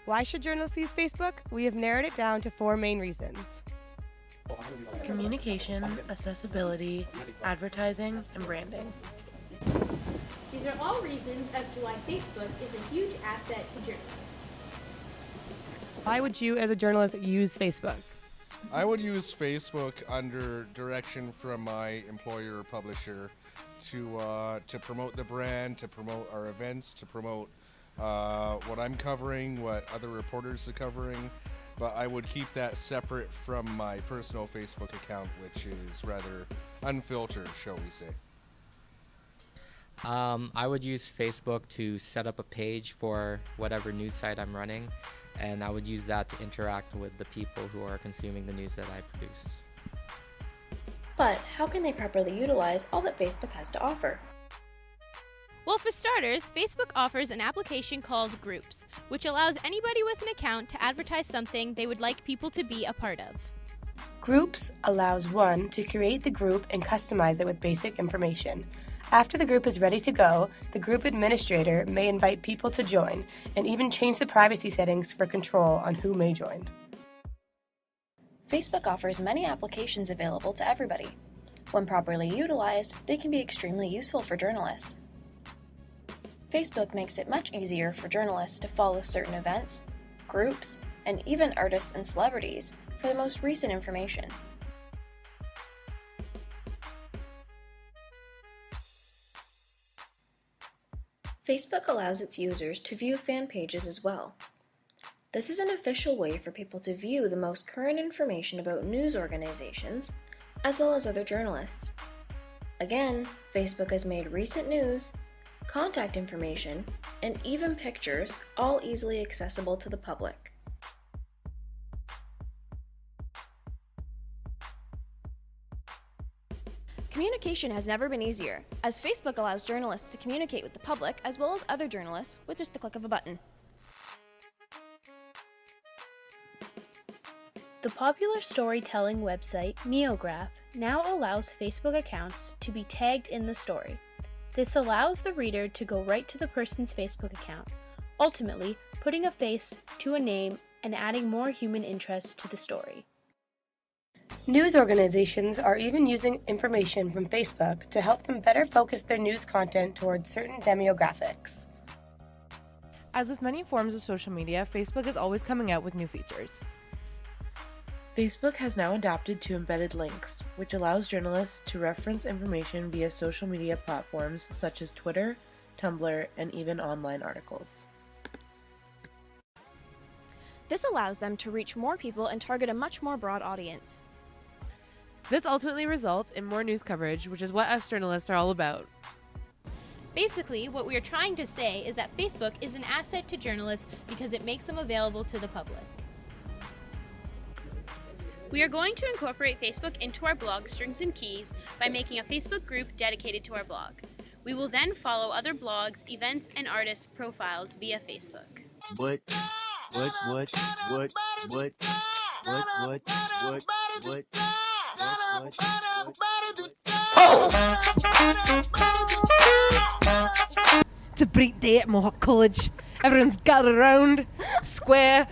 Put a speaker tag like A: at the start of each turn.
A: Why should journalists use Facebook? We have narrowed it down to 4 main reasons.
B: Communication, accessibility, advertising, and branding.
C: These are all reasons as to why Facebook is a huge asset to journalists.
A: Why would you, as a journalist, use Facebook?
D: I would use Facebook under direction from my employer or publisher to promote the brand, to promote our events, to promote what I'm covering, what other reporters are covering. But I would keep that separate from my personal Facebook account, which is rather unfiltered, shall we say.
E: I would use Facebook to set up a page for whatever news site I'm running, and I would use that to interact with the people who are consuming the news that I produce.
F: But how can they properly utilize all that Facebook has to offer?
C: Well, for starters, Facebook offers an application called Groups, which allows anybody with an account to advertise something they would like people to be a part of.
A: Groups allows one to create the group and customize it with basic information. After the group is ready to go, the group administrator may invite people to join and even change the privacy settings for control on who may join.
F: Facebook offers many applications available to everybody. When properly utilized, they can be extremely useful for journalists. Facebook makes it much easier for journalists to follow certain events, groups, and even artists and celebrities for the most recent information. Facebook allows its users to view fan pages as well. This is an official way for people to view the most current information about news organizations, as well as other journalists. Again, Facebook has made recent news, contact information, and even pictures all easily accessible to the public. Communication has never been easier, as Facebook allows journalists to communicate with the public as well as other journalists with just the click of a button.
G: The popular storytelling website Meograph now allows Facebook accounts to be tagged in the story. This allows the reader to go right to the person's Facebook account, ultimately putting a face to a name and adding more human interest to the story.
A: News organizations are even using information from Facebook to help them better focus their news content towards certain demographics.
B: As with many forms of social media, Facebook is always coming out with new features. Facebook has now adapted to embedded links, which allows journalists to reference information via social media platforms such as Twitter, Tumblr, and even online articles.
F: This allows them to reach more people and target a much more broad audience.
B: This ultimately results in more news coverage, which is what us journalists are all about.
C: Basically, what we are trying to say is that Facebook is an asset to journalists because it makes them available to the public. We are going to incorporate Facebook into our blog Strings and Keys by making a Facebook group dedicated to our blog. We will then follow other blogs, events, and artist profiles via Facebook.
H: What?
B: It's a great day at Mohawk College. Everyone's gathered around, square.